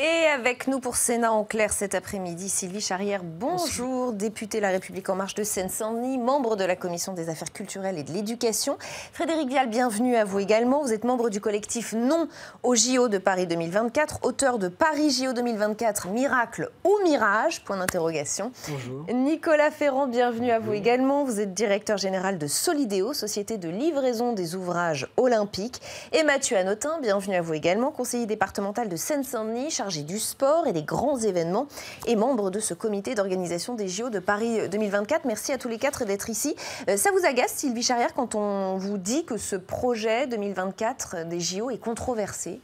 Et avec nous pour Sénat en clair cet après-midi, Sylvie Charrière, bonjour, députée La République En Marche de Seine-Saint-Denis, membre de la Commission des Affaires culturelles et de l'Éducation. Frédéric Vial, bienvenue à vous également. Vous êtes membre du collectif Non au JO de Paris 2024, auteur de Paris JO 2024, Miracle ou Mirage, point d'interrogation. Bonjour. Nicolas Ferrand, bienvenue à vous également. Vous êtes directeur général de Solidéo, société de livraison des ouvrages olympiques. Et Mathieu Hanotin, bienvenue à vous également, conseiller départemental de Seine-Saint-Denis, chargé du sport et des grands événements et membre de ce comité d'organisation des JO de Paris 2024. Merci à tous les quatre d'être ici. Ça vous agace, Sylvie Charrière, quand on vous dit que ce projet 2024 des JO est controversé ?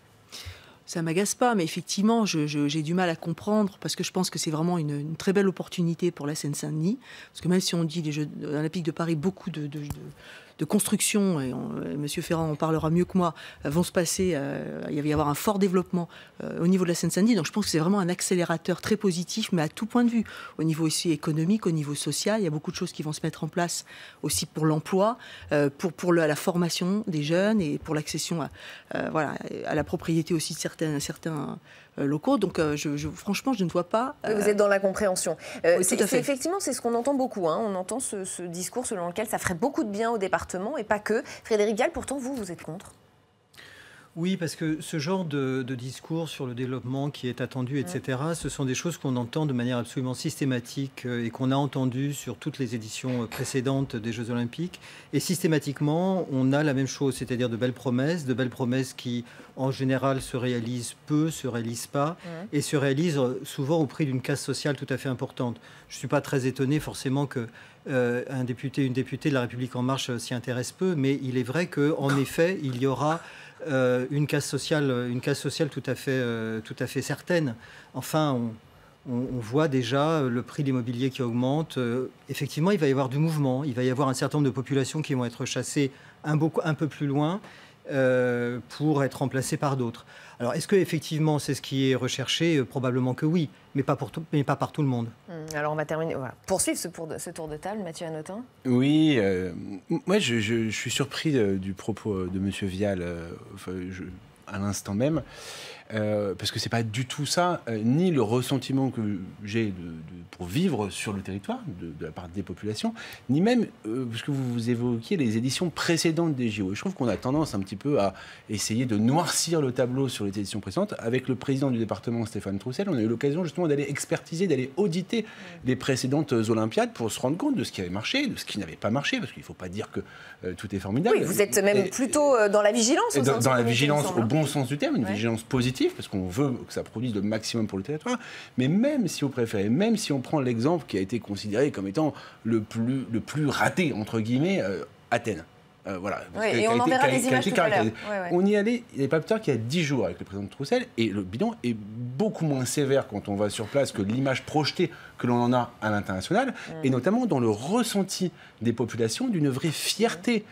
Ça ne m'agace pas, mais effectivement, j'ai du mal à comprendre parce que je pense que c'est vraiment une très belle opportunité pour la Seine-Saint-Denis. Parce que même si on dit les Jeux olympiques de Paris, beaucoup de construction, et M. Ferrand en parlera mieux que moi, vont se passer, il va y avoir un fort développement au niveau de la Seine-Saint-Denis. Donc je pense que c'est vraiment un accélérateur très positif, mais à tout point de vue. Au niveau aussi économique, au niveau social, il y a beaucoup de choses qui vont se mettre en place aussi pour l'emploi, pour la formation des jeunes et pour l'accession à la propriété aussi de certains locaux. Donc franchement, je ne vois pas... Vous êtes dans la compréhension. Oui, tout à fait. Effectivement, c'est ce qu'on entend beaucoup. On entend ce discours selon lequel ça ferait beaucoup de bien au département et pas que. Frédéric Vial, pourtant, vous êtes contre. Oui, parce que ce genre de discours sur le développement qui est attendu, etc., ce sont des choses qu'on entend de manière absolument systématique et qu'on a entendues sur toutes les éditions précédentes des Jeux Olympiques. Et systématiquement, on a la même chose, c'est-à-dire de belles promesses qui, en général, se réalisent peu, se réalisent pas, et se réalisent souvent au prix d'une casse sociale tout à fait importante. Je ne suis pas très étonné forcément que un député, une députée de La République En Marche s'y intéresse peu, mais il est vrai qu'en effet, il y aura une casse sociale tout à fait certaine. Enfin, on voit déjà le prix de l'immobilier qui augmente. Effectivement, il va y avoir du mouvement. Il va y avoir un certain nombre de populations qui vont être chassées un peu plus loin pour être remplacées par d'autres. Alors, est-ce que effectivement c'est ce qui est recherché? Probablement que oui, mais pas par tout le monde. Alors, on va terminer. Voilà. Poursuivre ce tour de table, Mathieu Hanotin. Oui, moi je suis surpris du propos de M. Vial à l'instant même. Parce que c'est pas du tout ça, ni le ressentiment que j'ai pour vivre sur le territoire de la part des populations, ni même parce que vous évoquiez les éditions précédentes des JO. Et je trouve qu'on a tendance un petit peu à essayer de noircir le tableau sur les éditions précédentes. Avec le président du département, Stéphane Troussel, on a eu l'occasion justement d'aller expertiser, d'aller auditer les précédentes Olympiades pour se rendre compte de ce qui avait marché, de ce qui n'avait pas marché, parce qu'il ne faut pas dire que tout est formidable. Oui, vous êtes même plutôt dans la vigilance. Dans la vigilance au bon sens du terme, une vigilance positive, parce qu'on veut que ça produise le maximum pour le territoire. Mais même si vous préférez, même si on prend l'exemple qui a été considéré comme étant le plus raté, entre guillemets, Athènes. Voilà. Oui, et on en verra des images tout à l'heure. On y allait, il n'y avait pas plus tard qu'il y a 10 jours avec le président Troussel, et le bilan est beaucoup moins sévère quand on va sur place que l'image projetée que l'on en a à l'international, et notamment dans le ressenti des populations d'une vraie fierté,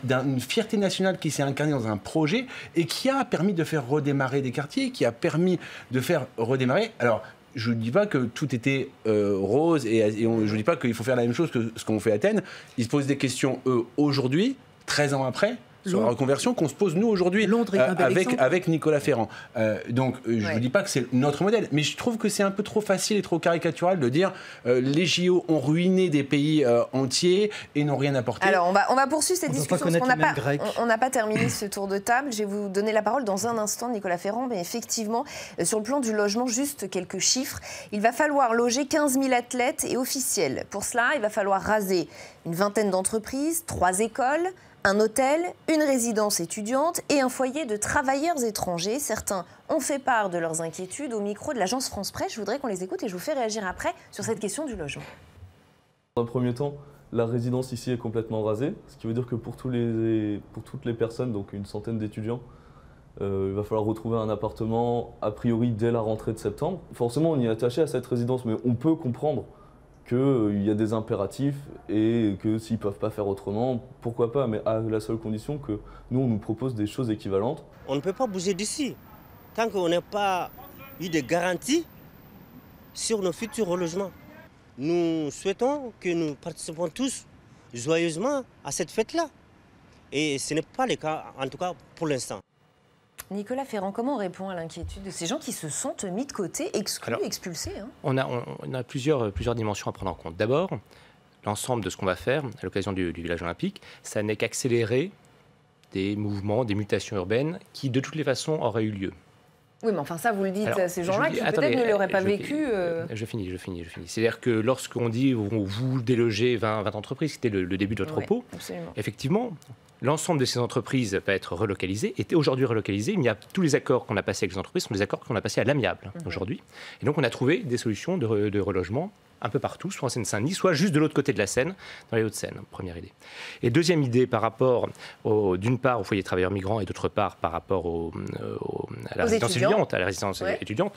d'une fierté nationale qui s'est incarnée dans un projet et qui a permis de faire redémarrer des quartiers, qui a permis de faire redémarrer... Alors, je ne dis pas que tout était rose, je ne dis pas qu'il faut faire la même chose que ce qu'on fait à Athènes. Ils se posent des questions, eux, aujourd'hui, 13 ans après, sur la reconversion qu'on se pose nous aujourd'hui avec Nicolas Ferrand. Donc je ne vous dis pas que c'est notre modèle, mais je trouve que c'est un peu trop facile et trop caricatural de dire les JO ont ruiné des pays entiers et n'ont rien apporté. Alors on va poursuivre cette discussion parce qu'on n'a pas terminé ce tour de table. Je vais vous donner la parole dans un instant, Nicolas Ferrand, mais effectivement, sur le plan du logement, juste quelques chiffres. Il va falloir loger 15 000 athlètes et officiels. Pour cela, il va falloir raser une vingtaine d'entreprises, 3 écoles, un hôtel, une résidence étudiante et un foyer de travailleurs étrangers. Certains ont fait part de leurs inquiétudes au micro de l'agence France Presse. Je voudrais qu'on les écoute et je vous fais réagir après sur cette question du logement. Dans un premier temps, la résidence ici est complètement rasée, ce qui veut dire que pour toutes les personnes, donc une centaine d'étudiants, il va falloir retrouver un appartement a priori dès la rentrée de septembre. Forcément, on y est attaché à cette résidence, mais on peut comprendre qu'il y a des impératifs et que s'ils ne peuvent pas faire autrement, pourquoi pas, mais à la seule condition que nous, on nous propose des choses équivalentes. On ne peut pas bouger d'ici tant qu'on n'a pas eu de garanties sur nos futurs relogements. Nous souhaitons que nous participons tous joyeusement à cette fête-là. Et ce n'est pas le cas, en tout cas pour l'instant. Nicolas Ferrand, comment on répond à l'inquiétude de ces gens qui se sentent mis de côté, exclus, expulsés On a plusieurs dimensions à prendre en compte. D'abord, l'ensemble de ce qu'on va faire à l'occasion du village olympique, ça n'est qu'accélérer des mouvements, des mutations urbaines qui, de toutes les façons, auraient eu lieu. Oui, mais enfin ça, vous le dites à ces gens-là qui peut-être ne l'auraient pas vécu. Je finis. C'est-à-dire que lorsqu'on dit vous délogez 20 entreprises, c'était le début de votre propos, effectivement, l'ensemble de ces entreprises va être relocalisé, est aujourd'hui relocalisé. Il y a tous les accords qu'on a passés avec les entreprises sont des accords qu'on a passés à l'amiable aujourd'hui. Et donc on a trouvé des solutions de relogement un peu partout, soit en Seine-Saint-Denis, soit juste de l'autre côté de la Seine, dans les Hauts-de-Seine, première idée. Et deuxième idée, par rapport, d'une part, au foyer de travailleurs migrants et d'autre part, par rapport à la résidence étudiante,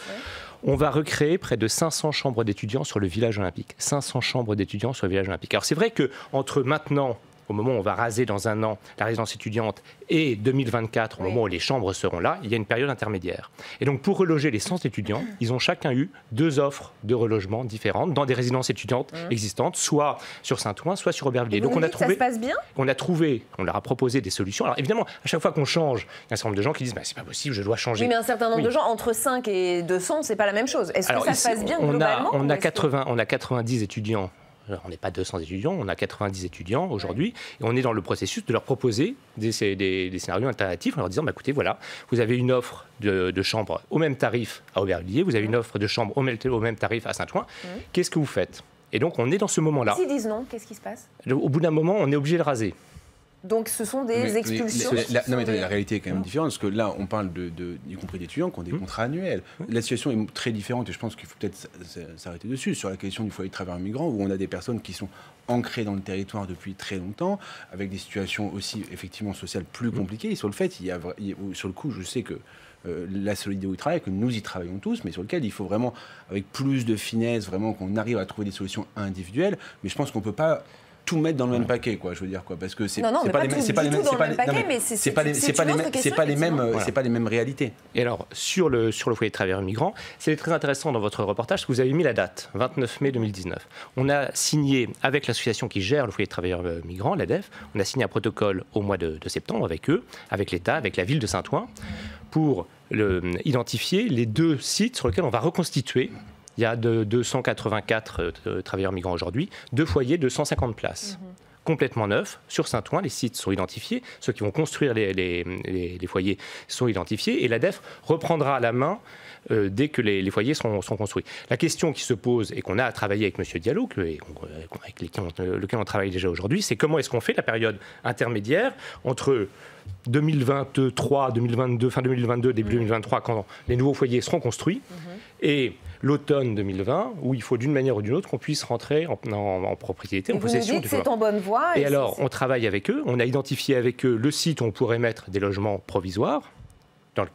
on va recréer près de 500 chambres d'étudiants sur le village olympique. 500 chambres d'étudiants sur le village olympique. Alors c'est vrai qu'entre maintenant, au moment où on va raser dans un an la résidence étudiante, et 2024, au moment où les chambres seront là, il y a une période intermédiaire. Et donc, pour reloger les 100 étudiants, ils ont chacun eu 2 offres de relogement différentes dans des résidences étudiantes existantes, soit sur Saint-Ouen, soit sur Aubervilliers. Donc, on a trouvé, ça se passe bien ? On leur a proposé des solutions. Alors, évidemment, à chaque fois qu'on change, il y a un certain nombre de gens qui disent c'est pas possible, je dois changer. Oui, mais un certain nombre de gens, entre 5 et 200, c'est pas la même chose. Est-ce que ça se passe bien globalement ? On a 90 étudiants. Alors, on n'est pas 200 étudiants, on a 90 étudiants aujourd'hui, et on est dans le processus de leur proposer des scénarios alternatifs en leur disant écoutez, voilà, vous avez une offre de chambre au même tarif à Aubervilliers, vous avez une offre de chambre au même tarif à Saint-Ouen, qu'est-ce que vous faites ? Et donc on est dans ce moment-là. S'ils disent non, qu'est-ce qui se passe ? Au bout d'un moment, on est obligé de raser. Donc ce sont des expulsions. La réalité est quand même différente, parce que là, on parle y compris d'étudiants qui ont des contrats annuels. La situation est très différente, et je pense qu'il faut peut-être s'arrêter dessus, sur la question du foyer de travailleurs migrants, où on a des personnes qui sont ancrées dans le territoire depuis très longtemps, avec des situations aussi effectivement sociales plus compliquées. Et sur le fait, sur le coup, je sais que la Solideo y travaille, que nous y travaillons tous, mais sur lequel il faut vraiment, avec plus de finesse, vraiment qu'on arrive à trouver des solutions individuelles. Mais je pense qu'on ne peut pas tout mettre dans le même paquet, quoi, je veux dire, quoi, parce que c'est pas les mêmes réalités. Et alors sur le foyer de travailleurs migrants, c'est très intéressant dans votre reportage que vous avez mis la date 29 mai 2019. On a signé avec l'association qui gère le foyer de travailleurs migrants, l'ADEF, on a signé un protocole au mois de septembre avec eux, avec l'État, avec la ville de Saint-Ouen, pour identifier les 2 sites sur lesquels on va reconstituer. Il y a 284 travailleurs migrants aujourd'hui, 2 foyers de 150 places. Complètement neufs, sur Saint-Ouen, les sites sont identifiés, ceux qui vont construire les foyers sont identifiés, et l'ADEF reprendra la main dès que les foyers seront construits. La question qui se pose, et qu'on a à travailler avec M. Diallo, avec lequel on travaille déjà aujourd'hui, c'est comment est-ce qu'on fait la période intermédiaire entre 2023, 2022, fin 2022, début 2023, quand les nouveaux foyers seront construits, et l'automne 2020, où il faut d'une manière ou d'une autre qu'on puisse rentrer en propriété, en possession du c'est en bonne voie. Et alors, on travaille avec eux, on a identifié avec eux le site où on pourrait mettre des logements provisoires,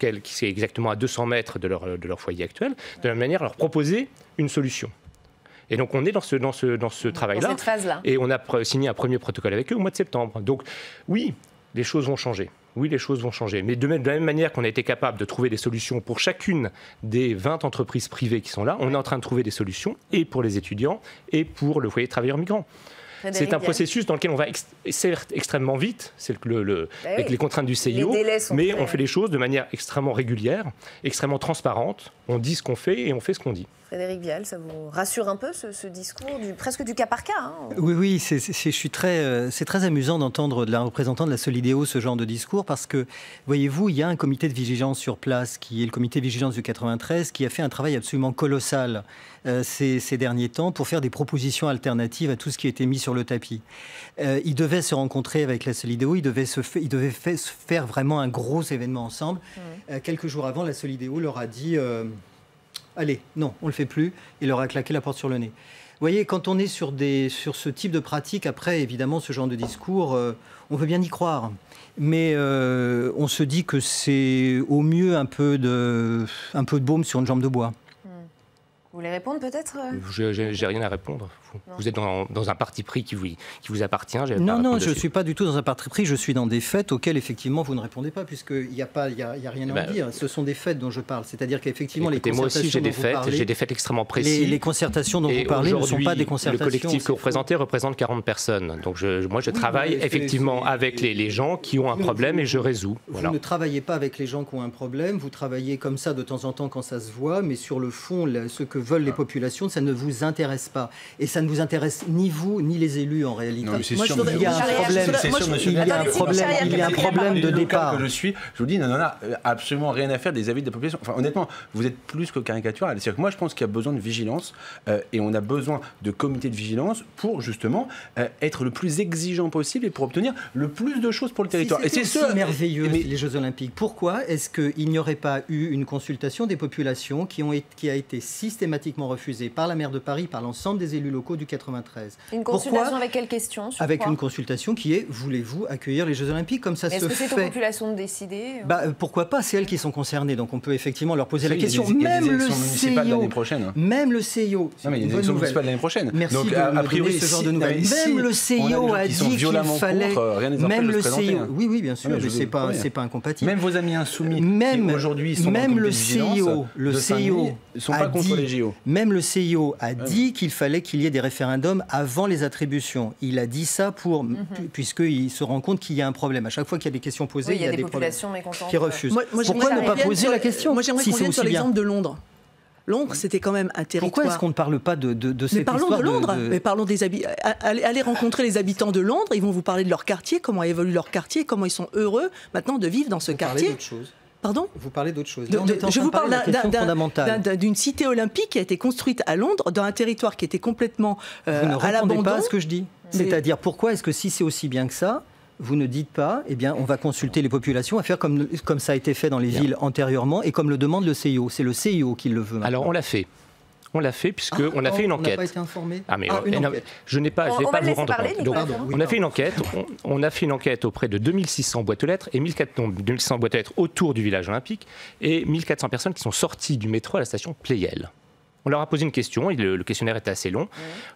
qui c'est exactement à 200 mètres de leur foyer actuel, de la manière à leur proposer une solution. Et donc on est dans ce travail-là, cette phase-là. Et on a signé un premier protocole avec eux au mois de septembre. Donc oui, les choses vont changer. Oui, les choses vont changer. Mais de la même manière qu'on a été capable de trouver des solutions pour chacune des 20 entreprises privées qui sont là, on est en train de trouver des solutions et pour les étudiants et pour le foyer de travailleurs migrants. C'est un processus dans lequel on va certes extrêmement vite, avec les contraintes du CIO, mais on fait les choses de manière extrêmement régulière, extrêmement transparente. On dit ce qu'on fait et on fait ce qu'on dit. Frédéric Vial, ça vous rassure un peu ce discours presque du cas par cas Oui, c'est très amusant d'entendre de la représentante de la Solideo ce genre de discours parce que, voyez-vous, il y a un comité de vigilance sur place qui est le comité de vigilance du 93 qui a fait un travail absolument colossal ces derniers temps pour faire des propositions alternatives à tout ce qui a été mis sur le tapis. Ils devaient se rencontrer avec la Solideo, ils devaient faire vraiment un gros événement ensemble. Quelques jours avant, la Solideo leur a dit allez, non, on ne le fait plus. Il leur a claqué la porte sur le nez. Vous voyez, quand on est sur ce type de pratique, après, évidemment, ce genre de discours, on veut bien y croire. Mais on se dit que c'est au mieux un peu de baume sur une jambe de bois. Vous voulez répondre peut-être? J'ai rien à répondre. Vous êtes dans un parti pris qui vous appartient. Non, je ne suis pas du tout dans un parti pris. Je suis dans des faits auxquels, effectivement, vous ne répondez pas, puisqu'il n'y a rien à en dire. Ce sont des faits dont je parle. C'est-à-dire qu'effectivement, les concertations. Moi aussi, j'ai des faits extrêmement précis. Les concertations dont vous parlez ne sont pas des concertations. Le collectif que vous représentez représente 40 personnes. Donc, moi, je travaille effectivement avec les gens qui ont un problème et je résous. Vous ne travaillez pas avec les gens qui ont un problème. Vous travaillez comme ça de temps en temps quand ça se voit. Mais sur le fond, ce que veulent les populations, ça ne vous intéresse pas. Et ça ne vous intéresse ni vous, ni les élus en réalité. Non, il y a un problème de départ. Je vous dis, on n'en a absolument rien à faire des avis de la population. Enfin, honnêtement, vous êtes plus que caricatural. C'est-à-dire que moi, je pense qu'il y a besoin de vigilance et on a besoin de comités de vigilance pour justement être le plus exigeant possible et pour obtenir le plus de choses pour le territoire. Et c'est merveilleux, les Jeux Olympiques. Pourquoi est-ce qu'il n'y aurait pas eu une consultation des populations qui a été systématiquement refusée par la maire de Paris, par l'ensemble des élus locaux du 93. Une consultation avec quelle question? Avec une consultation qui est: voulez-vous accueillir les Jeux Olympiques? Comme ça se fait. Est-ce que c'est aux populations de décider? Pourquoi pas? C'est elles qui sont concernées, donc on peut effectivement leur poser la question. Même le CIO, même le CIO. Non, mais il y a des élections municipales l'année prochaine. Merci donc, a priori, ce genre de nouvelles. Même le CIO a dit qu'il fallait. Même le CIO. Oui, bien sûr, mais c'est pas incompatible. Même vos amis insoumis, aujourd'hui, sont même le CIO, sont pas contre les JO. Même le CIO a dit qu'il fallait qu'il y ait des référendums avant les attributions. Il a dit ça puisqu'il se rend compte qu'il y a un problème. À chaque fois qu'il y a des questions posées, il y a des populations qui refusent. Pourquoi ne pas poser la question? Moi, j'aimerais qu'on vienne sur l'exemple de Londres. Londres, c'était quand même un territoire. Pourquoi est-ce qu'on ne parle pas de cette histoire? Mais parlons de Londres. Mais parlons des habitants. Allez rencontrer les habitants de Londres. Ils vont vous parler de leur quartier, comment évolue leur quartier, comment ils sont heureux maintenant de vivre dans ce quartier. D'autre chose. Pardon? Vous parlez d'autre chose. Je vous parle d'une cité olympique qui a été construite à Londres, dans un territoire qui était complètement à l'abandon. Vous ne répondez pas à ce que je dis. C'est-à-dire, pourquoi est-ce que si c'est aussi bien que ça, vous ne dites pas, on va consulter les populations, à faire comme ça a été fait dans les villes antérieurement et comme le demande le CIO. C'est le CIO qui le veut maintenant. Alors, on l'a fait. On l'a fait puisqu'on a fait une enquête. On n'a pas été informé. Je n'ai pas vous rendre compte. Donc, on a fait une enquête. On a fait une enquête auprès de 2600 boîtes aux lettres et 2600 boîtes aux lettres autour du village olympique et 1400 personnes qui sont sorties du métro à la station Pleyel. On leur a posé une question, le questionnaire était assez long.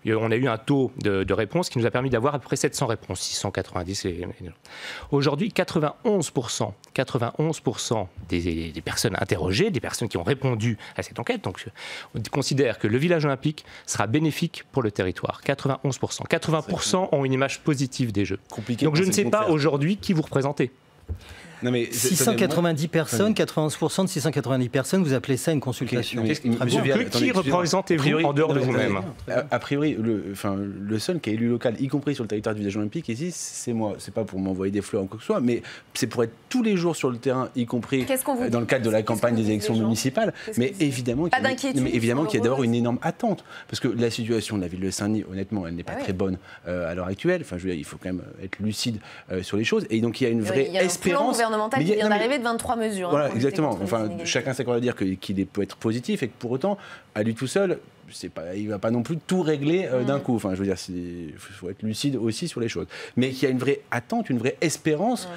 On a eu un taux de réponse qui nous a permis d'avoir à peu près 700 réponses, 690. Aujourd'hui, 91% des personnes interrogées, des personnes qui ont répondu à cette enquête, donc on considère que le village olympique sera bénéfique pour le territoire. 91%. 80% ont une image positive des Jeux. Donc je ne sais pas aujourd'hui qui vous représentez. Non mais 690 personnes, 91% de 690 personnes, vous appelez ça une consultation? Qui représentez-vous en dehors de vous-même? A priori, le seul qui est élu local, y compris sur le territoire du village olympique ici, c'est moi. C'est pas pour m'envoyer des fleurs ou quoi que ce soit, mais c'est pour être tous les jours sur le terrain, y compris dans le cadre de la campagne des élections municipales. Mais évidemment qu'il y a d'abord une énorme attente, parce que la situation de la ville de Saint-Denis, honnêtement, elle n'est pas très bonne à l'heure actuelle. Enfin, je veux dire, il faut quand même être lucide sur les choses. Et donc il y a une vraie espérance. Qui vient d'arriver de 23 mesures. Voilà, exactement. Enfin, chacun s'accorde à dire qu'il peut être positif et que pour autant, à lui tout seul, il ne va pas non plus tout régler d'un coup. Enfin, je veux dire, il faut être lucide aussi sur les choses. Mais qu'il y a une vraie attente, une vraie espérance,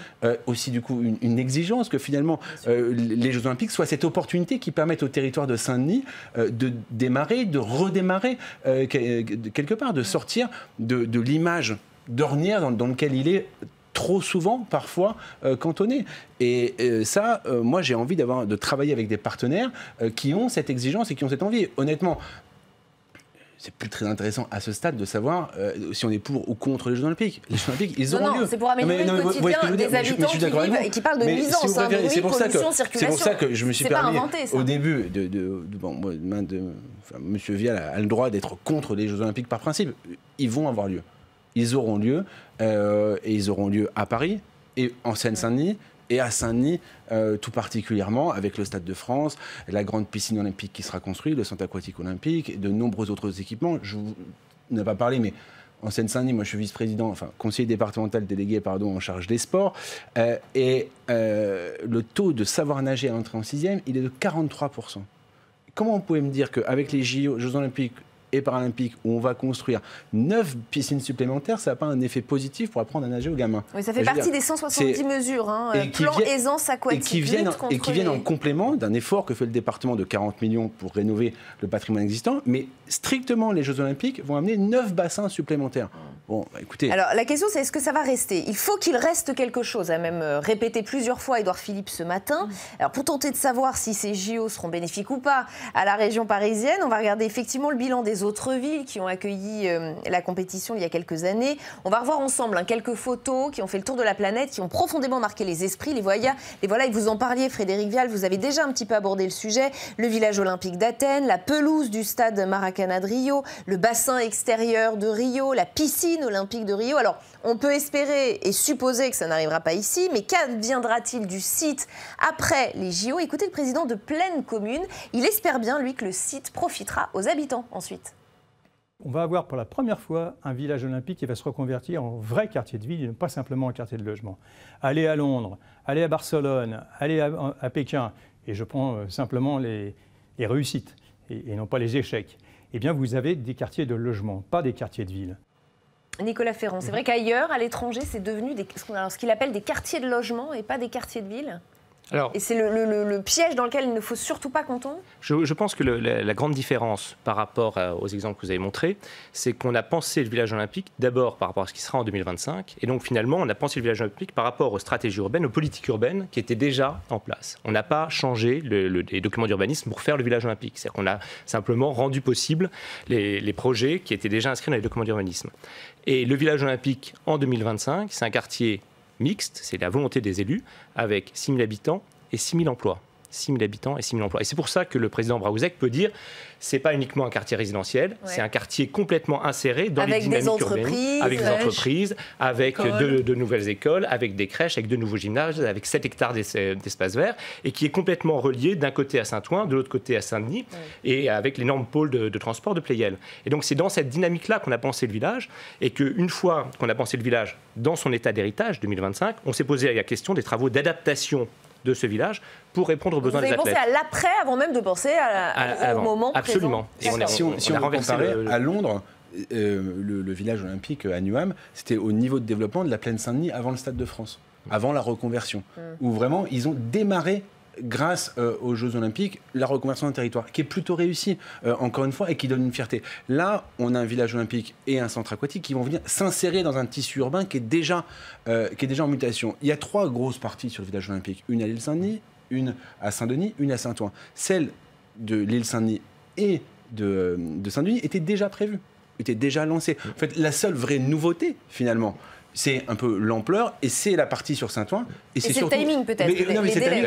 aussi du coup une exigence que finalement les Jeux Olympiques soient cette opportunité qui permette au territoire de Saint-Denis de démarrer, de redémarrer quelque part, de sortir de l'image d'ornière dans laquelle il est trop souvent, parfois, cantonné. Et ça, moi, j'ai envie de travailler avec des partenaires qui ont cette exigence et qui ont cette envie. Honnêtement, c'est plus très intéressant à ce stade de savoir si on est pour ou contre les Jeux Olympiques. Les Jeux Olympiques, ils auront lieu. Non, c'est pour améliorer le quotidien des habitants qui vivent et qui parlent de nuisances, de bruit, pollution, circulation. C'est pour ça que je me suis permis, inventé, au début, Monsieur Vial a le droit d'être contre les Jeux Olympiques par principe. Ils vont avoir lieu. Ils auront lieu, et ils auront lieu à Paris, et en Seine-Saint-Denis, et à Saint-Denis tout particulièrement, avec le Stade de France, la grande piscine olympique qui sera construite, le centre aquatique olympique, et de nombreux autres équipements. Je n'en ai pas parlé, mais en Seine-Saint-Denis, moi je suis vice-président, conseiller départemental délégué en charge des sports, et le taux de savoir nager à l'entrée en 6e, il est de 43%. Comment vous pouvez me dire qu'avec les Jeux Olympiques, et paralympiques où on va construire 9 piscines supplémentaires, ça n'a pas un effet positif pour apprendre à nager aux gamins. Oui, ça fait partie des 170 mesures, plan aisance aquatique. Et qui viennent en complément d'un effort que fait le département de 40 millions pour rénover le patrimoine existant, mais strictement les Jeux Olympiques vont amener 9 bassins supplémentaires. Bon, écoutez... Alors la question c'est, est-ce que ça va rester? Il faut qu'il reste quelque chose, a même répété plusieurs fois Édouard Philippe ce matin. Alors pour tenter de savoir si ces JO seront bénéfiques ou pas à la région parisienne, on va regarder effectivement le bilan des autres villes qui ont accueilli la compétition il y a quelques années. On va revoir ensemble quelques photos qui ont fait le tour de la planète, qui ont profondément marqué les esprits. Les voilà, et vous en parliez, Frédéric Vial, vous avez déjà un petit peu abordé le sujet. Le village olympique d'Athènes, la pelouse du stade Maracana de Rio, le bassin extérieur de Rio, la piscine olympique de Rio. Alors, on peut espérer et supposer que ça n'arrivera pas ici, mais qu'adviendra-t-il du site après les JO? Écoutez le président de Plaine Commune, il espère bien, lui, que le site profitera aux habitants ensuite. On va avoir pour la première fois un village olympique qui va se reconvertir en vrai quartier de ville et non pas simplement un quartier de logement. Allez à Londres, allez à Barcelone, allez à Pékin, et je prends simplement les réussites et non pas les échecs. Eh bien, vous avez des quartiers de logement, pas des quartiers de ville. Nicolas Ferrand, c'est vrai qu'ailleurs, à l'étranger, c'est devenu ce qu'il appelle des quartiers de logement et pas des quartiers de ville. Et c'est le piège dans lequel il ne faut surtout pas qu'on tombe? Je pense que la grande différence par rapport aux exemples que vous avez montrés, c'est qu'on a pensé le village olympique d'abord par rapport à ce qui sera en 2025. Et donc finalement, on a pensé le village olympique par rapport aux stratégies urbaines, aux politiques urbaines qui étaient déjà en place. On n'a pas changé les documents d'urbanisme pour faire le village olympique. C'est-à-dire qu'on a simplement rendu possible les projets qui étaient déjà inscrits dans les documents d'urbanisme. Et le village olympique en 2025, c'est un quartier mixte, c'est la volonté des élus, avec 6 000 habitants et 6 000 emplois. 6 000 habitants et 6 000 emplois. Et c'est pour ça que le président Braouzek peut dire c'est pas uniquement un quartier résidentiel, c'est un quartier complètement inséré dans les dynamiques urbaines, avec des entreprises, avec de nouvelles écoles, avec des crèches, avec de nouveaux gymnases, avec 7 hectares d'espace vert, et qui est complètement relié d'un côté à Saint-Ouen, de l'autre côté à Saint-Denis, et avec l'énorme pôle de transport de Pleyel. Et donc c'est dans cette dynamique-là qu'on a pensé le village, et qu'une fois qu'on a pensé le village dans son état d'héritage 2025, on s'est posé la question des travaux d'adaptation de ce village pour répondre aux besoins des athlètes. Vous avez pensé à l'après avant même de penser au moment présent? Absolument. Et si on comparait à Londres, le village olympique à Newham, c'était au niveau de développement de la plaine Saint-Denis avant le Stade de France, avant la reconversion, où vraiment ils ont démarré grâce aux Jeux Olympiques, la reconversion d'un territoire qui est plutôt réussie, encore une fois, et qui donne une fierté. Là, on a un village olympique et un centre aquatique qui vont venir s'insérer dans un tissu urbain qui est déjà en mutation. Il y a 3 grosses parties sur le village olympique. Une à l'île Saint-Denis, une à Saint-Denis, une à Saint-Ouen. Celle de l'île Saint-Denis et de Saint-Denis était déjà prévue, était déjà lancée. En fait, la seule vraie nouveauté, finalement, c'est un peu l'ampleur, et c'est la partie sur Saint-Ouen. Et c'est surtout... le timing, peut-être.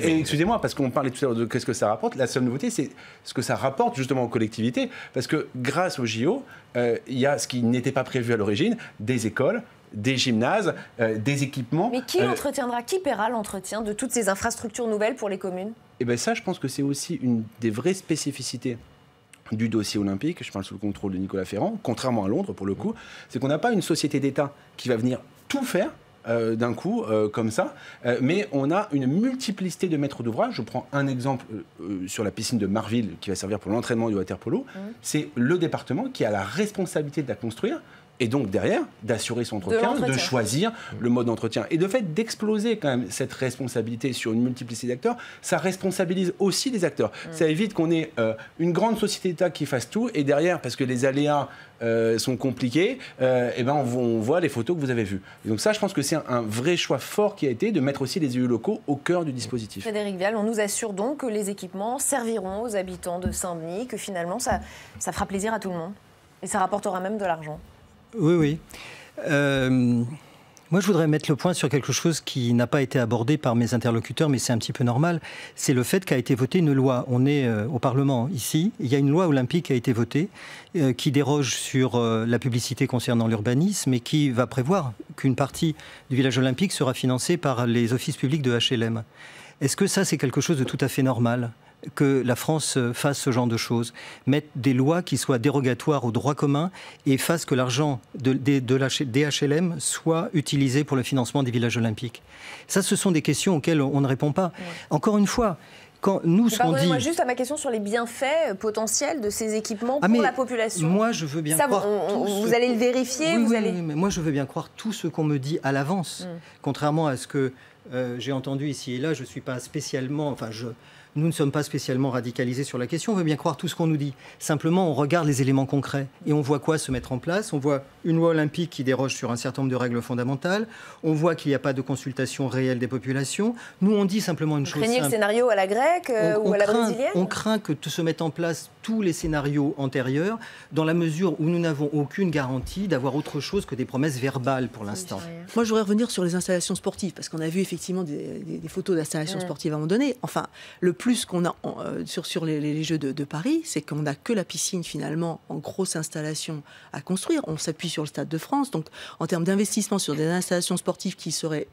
Excusez-moi, parce qu'on parlait tout à l'heure de qu'est-ce que ça rapporte. La seule nouveauté, c'est ce que ça rapporte justement aux collectivités, parce que grâce aux JO, il y a ce qui n'était pas prévu à l'origine, des écoles, des gymnases, des équipements. Mais qui l'entretiendra? Qui paiera l'entretien de toutes ces infrastructures nouvelles pour les communes? Eh bien ça, je pense que c'est aussi une des vraies spécificités du dossier olympique, je parle sous le contrôle de Nicolas Ferrand, contrairement à Londres pour le coup, c'est qu'on n'a pas une société d'État qui va venir tout faire d'un coup, comme ça, mais on a une multiplicité de maîtres d'ouvrage. Je prends un exemple sur la piscine de Marville qui va servir pour l'entraînement du water-polo. C'est le département qui a la responsabilité de la construire, et donc derrière, d'assurer son entretien, de choisir le mode d'entretien. Et de fait, d'exploser quand même cette responsabilité sur une multiplicité d'acteurs, ça responsabilise aussi les acteurs. Ça évite qu'on ait une grande société d'État qui fasse tout, et derrière, parce que les aléas sont compliqués, et ben on voit les photos que vous avez vues. Et donc ça, je pense que c'est un vrai choix fort qui a été de mettre aussi les élus locaux au cœur du dispositif. Frédéric Vial, on nous assure donc que les équipements serviront aux habitants de Saint-Denis, que finalement ça fera plaisir à tout le monde, et ça rapportera même de l'argent. Oui. Moi, je voudrais mettre le point sur quelque chose qui n'a pas été abordé par mes interlocuteurs, mais c'est un petit peu normal. C'est le fait qu'a été votée une loi. On est au Parlement ici. Il y a une loi olympique qui a été votée, qui déroge sur la publicité concernant l'urbanisme et qui va prévoir qu'une partie du village olympique sera financée par les offices publics de HLM. Est-ce que ça, c'est quelque chose de tout à fait normal ? Que la France fasse ce genre de choses, mette des lois qui soient dérogatoires au droit commun et fasse que l'argent des HLM soit utilisé pour le financement des villages olympiques. Ça, ce sont des questions auxquelles on ne répond pas. Ouais. Encore une fois, Quand nous, ce qu'on dit... Pardonnez-moi juste à ma question sur les bienfaits potentiels de ces équipements pour la population. Moi, je veux bien croire... Vous allez le vérifier, oui, mais moi, je veux bien croire tout ce qu'on me dit à l'avance. Contrairement à ce que j'ai entendu ici et là, je ne suis pas spécialement... Nous ne sommes pas spécialement radicalisés sur la question, on veut bien croire tout ce qu'on nous dit. Simplement, on regarde les éléments concrets et on voit quoi se mettre en place. On voit une loi olympique qui déroge sur un certain nombre de règles fondamentales. On voit qu'il n'y a pas de consultation réelle des populations. Nous, on dit simplement une chose simple. Craignez le scénario à la grecque ou à la brésilienne ? On craint que se mettent en place tous les scénarios antérieurs dans la mesure où nous n'avons aucune garantie d'avoir autre chose que des promesses verbales pour l'instant. Moi, je voudrais revenir sur les installations sportives parce qu'on a vu effectivement des photos d'installations sportives à un moment donné. Enfin, le plus qu'on a sur les Jeux de Paris, c'est qu'on n'a que la piscine finalement en grosse installation à construire. On s'appuie sur le Stade de France. Donc en termes d'investissement sur des installations sportives qui seraient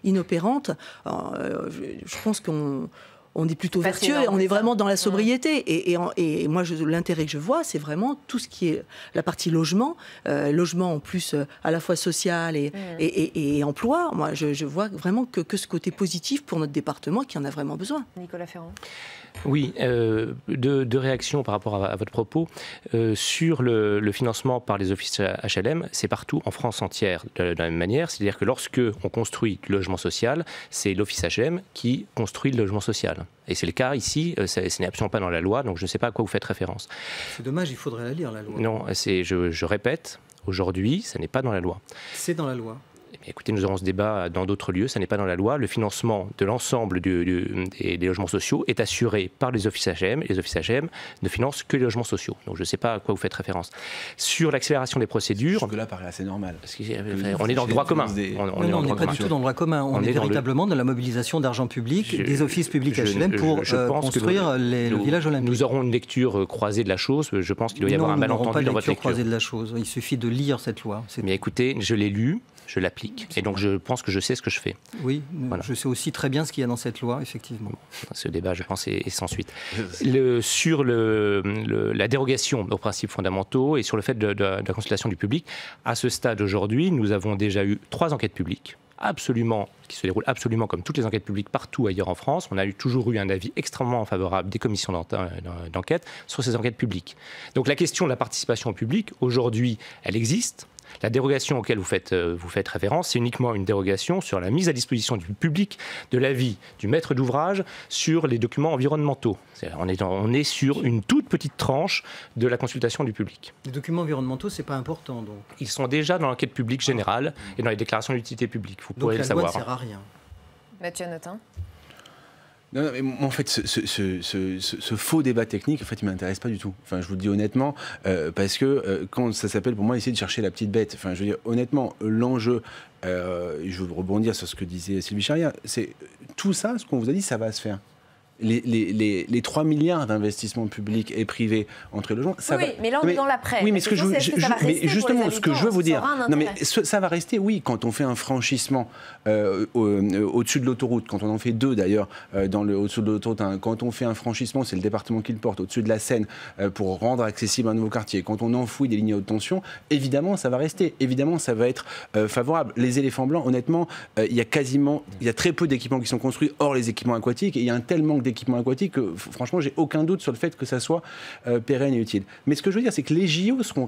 inopérantes, je pense qu'on est plutôt vertueux et on est vraiment dans la sobriété. Et moi, l'intérêt que je vois, c'est vraiment tout ce qui est la partie logement en plus à la fois social et emploi. Moi, je vois vraiment que ce côté positif pour notre département qui en a vraiment besoin. Nicolas Ferrand. Oui, deux réactions par rapport à votre propos. Sur le financement par les offices HLM, c'est partout en France entière de la même manière. C'est-à-dire que lorsque on construit du logement social, c'est l'office HLM qui construit le logement social. Et c'est le cas ici, ce n'est absolument pas dans la loi, donc je ne sais pas à quoi vous faites référence. C'est dommage, il faudrait la lire, la loi. Non, je répète, aujourd'hui, ça n'est pas dans la loi. C'est dans la loi. Écoutez, nous aurons ce débat dans d'autres lieux, ça n'est pas dans la loi. Le financement de l'ensemble des logements sociaux est assuré par les offices HLM. Les offices HLM ne financent que les logements sociaux. Donc je ne sais pas à quoi vous faites référence. Sur l'accélération des procédures... Jusque-là, paraît assez normal. On est dans le droit commun. On n'est pas du tout dans le droit commun. On est véritablement dans la mobilisation d'argent public des offices publics HLM pour construire le village olympique. Nous aurons une lecture croisée de la chose. Je pense qu'il doit y avoir un malentendu dans votre lecture. Nous n'aurons pas de lecture croisée de la chose. Il suffit de lire cette loi. Mais écoutez, je l'ai lu. Je l'applique. Et donc, je pense que je sais ce que je fais. Oui, voilà. Je sais aussi très bien ce qu'il y a dans cette loi, effectivement. Ce débat, je pense, est sans suite. Sur la dérogation aux principes fondamentaux et sur le fait de la consultation du public, à ce stade aujourd'hui, nous avons déjà eu 3 enquêtes publiques qui se déroulent absolument comme toutes les enquêtes publiques partout ailleurs en France. On a toujours eu un avis extrêmement favorable des commissions d'enquête sur ces enquêtes publiques. Donc la question de la participation au public, aujourd'hui, elle existe. La dérogation auquel vous faites référence, c'est uniquement une dérogation sur la mise à disposition du public de l'avis du maître d'ouvrage sur les documents environnementaux. On est sur une toute petite tranche de la consultation du public. Les documents environnementaux, c'est pas important, donc. Ils sont déjà dans l'enquête publique générale et dans les déclarations d'utilité publique. Vous pourrez le savoir. Donc la loi ne sert à rien. Mathieu Hanotin. Non, mais moi, en fait, ce faux débat technique, en fait, il m'intéresse pas du tout. Enfin, je vous le dis honnêtement, parce que quand ça s'appelle pour moi essayer de chercher la petite bête. Enfin, je veux dire honnêtement, l'enjeu, je veux rebondir sur ce que disait Sylvie Charia, c'est tout ça, ce qu'on vous a dit, ça va se faire. Les 3 milliards d'investissements publics et privés entre les logements, ça va... mais là on est dans l'après. Oui, mais ce que je veux vous dire, non mais ça va rester, oui, quand on fait un franchissement au-dessus de l'autoroute, quand on en fait 2 d'ailleurs, au-dessus de l'autoroute, quand on fait un franchissement, c'est le département qui le porte, au-dessus de la Seine, pour rendre accessible un nouveau quartier, quand on enfouit des lignes à haute tension, évidemment ça va rester, évidemment ça va être favorable. Les éléphants blancs, honnêtement, il y a très peu d'équipements qui sont construits hors les équipements aquatiques, et il y a un tel manque d'équipements aquatiques que franchement j'ai aucun doute sur le fait que ça soit pérenne et utile. Mais ce que je veux dire, c'est que les JO seront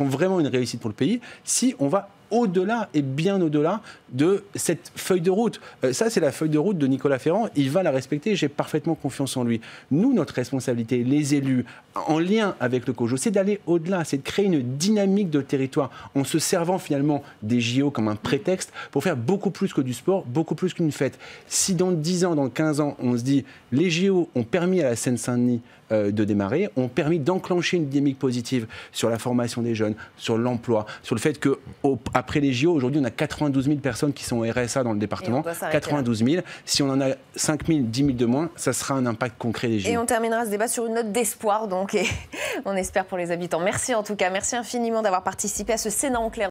vraiment une réussite pour le pays si on va au-delà et bien au-delà de cette feuille de route. Ça, c'est la feuille de route de Nicolas Ferrand. Il va la respecter. J'ai parfaitement confiance en lui. Nous, notre responsabilité, les élus, en lien avec le COJO, c'est d'aller au-delà, c'est de créer une dynamique de territoire en se servant finalement des JO comme un prétexte pour faire beaucoup plus que du sport, beaucoup plus qu'une fête. Si dans 10 ans, dans 15 ans, on se dit les JO ont permis à la Seine-Saint-Denis de démarrer, ont permis d'enclencher une dynamique positive sur la formation des jeunes, sur l'emploi, sur le fait qu'après les JO, aujourd'hui, on a 92 000 personnes qui sont au RSA dans le département. 92 000. Si on en a 5 000, 10 000 de moins, ça sera un impact concret des JO. Et on terminera ce débat sur une note d'espoir, donc, et on espère pour les habitants. Merci en tout cas, merci infiniment d'avoir participé à ce Sénat en clair.